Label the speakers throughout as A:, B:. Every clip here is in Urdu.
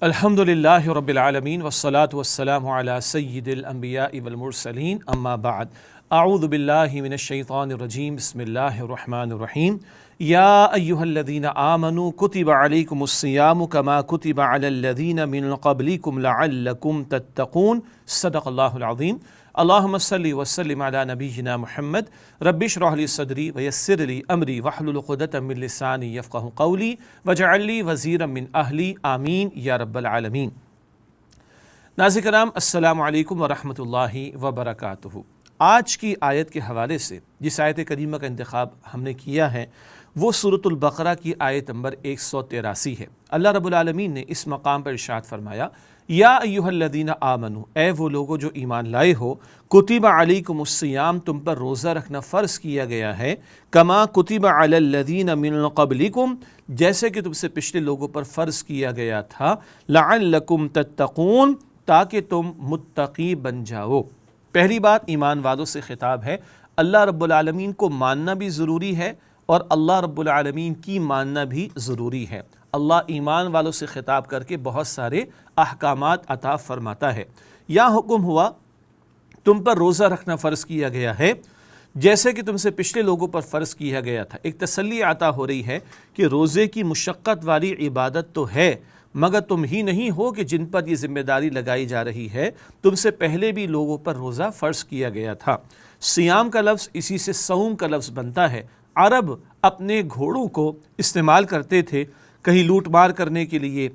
A: الحمدللہ رب العالمین والصلاة والسلام علی سید الانبیاء والمرسلین اما بعد اعوذ باللہ من الشیطان الرجیم بسم اللہ الرحمن الرحیم یا ایہا الذین آمنوا کتب علیکم الصیام کما کتب علی الذین من قبلکم لعلکم تتقون صدق اللہ العظیم اللہم صلی وسلم علی نبینا محمد رب اشرح لی صدری ویسر لی امری واحلل عقدۃ من لسانی یفقہوا قولی واجعل لی وزیرا من اہلی آمین یا رب العالمین۔ ناظرین کرام السلام علیکم ورحمۃ اللہ وبرکاتہ۔ آج کی آیت کے حوالے سے جس آیت کریمہ کا انتخاب ہم نے کیا ہے وہ سورۃ البقرہ کی آیت نمبر 183 ہے۔ اللہ رب العالمین نے اس مقام پر ارشاد فرمایا یا ایہا الذین آمنوا، اے وہ لوگوں جو ایمان لائے ہو، کتب علیکم الصیام، تم پر روزہ رکھنا فرض کیا گیا ہے، کما کتب علی الذین من قبلکم، جیسے کہ تم سے پچھلے لوگوں پر فرض کیا گیا تھا، لعلکم تتقون، تاکہ تم متقی بن جاؤ۔ پہلی بات ایمان والوں سے خطاب ہے۔ اللہ رب العالمین کو ماننا بھی ضروری ہے اور اللہ رب العالمین کی ماننا بھی ضروری ہے۔ اللہ ایمان والوں سے خطاب کر کے بہت سارے احکامات عطا فرماتا ہے۔ یا حکم ہوا تم پر روزہ رکھنا فرض کیا گیا ہے جیسے کہ تم سے پچھلے لوگوں پر فرض کیا گیا تھا۔ ایک تسلی عطا ہو رہی ہے کہ روزے کی مشقت والی عبادت تو ہے، مگر تم ہی نہیں ہو کہ جن پر یہ ذمہ داری لگائی جا رہی ہے، تم سے پہلے بھی لوگوں پر روزہ فرض کیا گیا تھا۔ صیام کا لفظ اسی سے صوم کا لفظ بنتا ہے۔ عرب اپنے گھوڑوں کو استعمال کرتے تھے کہیں لوٹ مار کرنے کے لیے،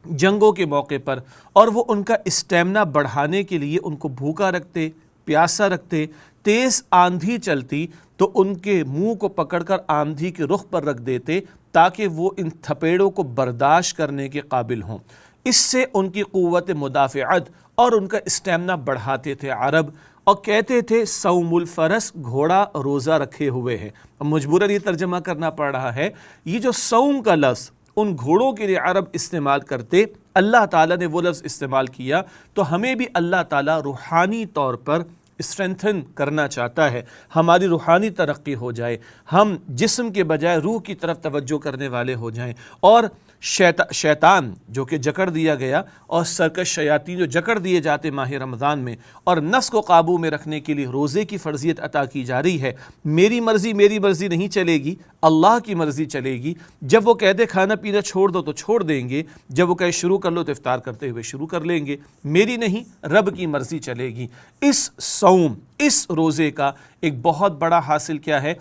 A: جنگوں کے موقع پر، اور وہ ان کا اسٹیمنا بڑھانے کے لیے ان کو بھوکا رکھتے، پیاسا رکھتے۔ تیز آندھی چلتی تو ان کے منہ کو پکڑ کر آندھی کے رخ پر رکھ دیتے تاکہ وہ ان تھپیڑوں کو برداشت کرنے کے قابل ہوں۔ اس سے ان کی قوت مدافعت اور ان کا اسٹیمنا بڑھاتے تھے عرب، اور کہتے تھے صوم الفرس، گھوڑا روزہ رکھے ہوئے ہے۔ اب مجبوراً یہ ترجمہ کرنا پڑ رہا ہے، یہ جو صوم کا لفظ ان گھوڑوں کے لیے عرب استعمال کرتے، اللہ تعالیٰ نے وہ لفظ استعمال کیا تو ہمیں بھی اللہ تعالیٰ روحانی طور پر اسٹرینتھن کرنا چاہتا ہے، ہماری روحانی ترقی ہو جائے، ہم جسم کے بجائے روح کی طرف توجہ کرنے والے ہو جائیں، اور شیطان جو کہ جکڑ دیا گیا اور سرکش شیاطین جو جکڑ دیے جاتے ماہ رمضان میں، اور نفس کو قابو میں رکھنے کے لیے روزے کی فرضیت عطا کی جا رہی ہے۔ میری مرضی نہیں چلے گی، اللہ کی مرضی چلے گی۔ جب وہ کہہ دے کھانا پینا چھوڑ دو تو چھوڑ دیں گے، جب وہ کہے شروع کر لو تو افطار کرتے ہوئے شروع کر لیں گے۔ میری نہیں، رب کی مرضی چلے گی۔ اس روزے کا ایک بہت بڑا حاصل کیا ہے؟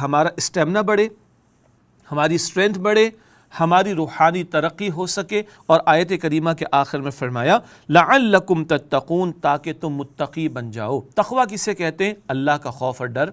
A: ہمارا اسٹیمنا بڑھے، ہماری اسٹرینتھ بڑھے، ہماری روحانی ترقی ہو سکے، اور آیت کریمہ کے آخر میں فرمایا لعلکم تتقون، تاکہ تم متقی بن جاؤ۔ تقویٰ کسے کہتے ہیں؟ اللہ کا خوف اور ڈر۔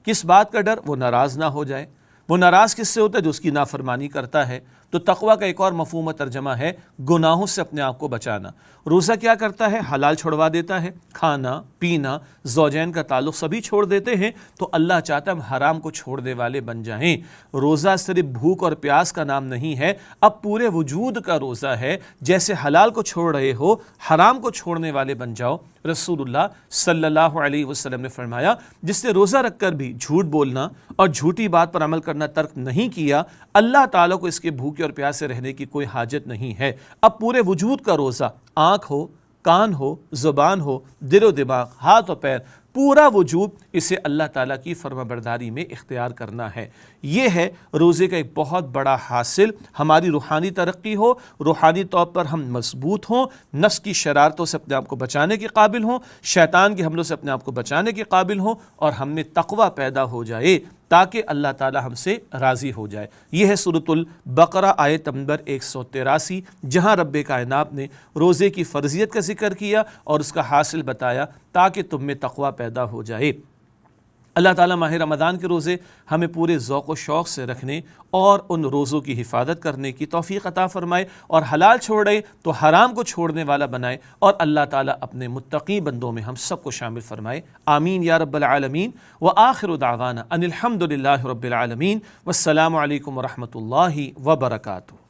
A: کس بات کا ڈر؟ وہ ناراض نہ ہو جائے۔ وہ ناراض کس سے ہوتا ہے؟ جو اس کی نافرمانی کرتا ہے۔ تو تقویٰ کا ایک اور مفہوم و ترجمہ ہے گناہوں سے اپنے آپ کو بچانا۔ روزہ کیا کرتا ہے؟ حلال چھوڑوا دیتا ہے، کھانا پینا، زوجین کا تعلق سبھی چھوڑ دیتے ہیں۔ تو اللہ چاہتا ہے ہم حرام کو چھوڑنے والے بن جائیں۔ روزہ صرف بھوک اور پیاس کا نام نہیں ہے، اب پورے وجود کا روزہ ہے۔ جیسے حلال کو چھوڑ رہے ہو، حرام کو چھوڑنے والے بن جاؤ۔ رسول اللہ صلی اللہ علیہ وسلم نے فرمایا جس نے روزہ رکھ کر بھی جھوٹ بولنا اور جھوٹی بات پر عمل کرنا ترک نہیں کیا، اللہ تعالیٰ کو اس کے بھوکے اور پیاسے رہنے کی کوئی حاجت نہیں ہے۔ اب پورے وجود کا روزہ، آنکھ ہو، کان ہو، زبان ہو، دل و دماغ، ہاتھ و پیر، پورا وجود، اسے اللہ تعالیٰ کی فرما برداری میں اختیار کرنا ہے۔ یہ ہے روزے کا ایک بہت بڑا حاصل، ہماری روحانی ترقی ہو، روحانی طور پر ہم مضبوط ہوں، نفس کی شرارتوں سے اپنے آپ کو بچانے کے قابل ہوں، شیطان کے حملوں سے اپنے آپ کو بچانے کے قابل ہوں، اور ہم میں تقویٰ پیدا ہو جائے تاکہ اللہ تعالیٰ ہم سے راضی ہو جائے۔ یہ ہے سورۃ البقرہ آیت نمبر 183، جہاں رب کائنات نے روزے کی فرضیت کا ذکر کیا اور اس کا حاصل بتایا تاکہ تم میں تقویٰ پیدا ہو جائے۔ اللہ تعالیٰ ماہ رمضان کے روزے ہمیں پورے ذوق و شوق سے رکھنے اور ان روزوں کی حفاظت کرنے کی توفیق عطا فرمائے، اور حلال چھوڑے تو حرام کو چھوڑنے والا بنائے، اور اللہ تعالیٰ اپنے متقی بندوں میں ہم سب کو شامل فرمائے۔ آمین یا رب العالمین۔ وآخر دعوانا ان الحمد للہ رب العالمین، والسلام علیکم ورحمۃ اللہ وبرکاتہ۔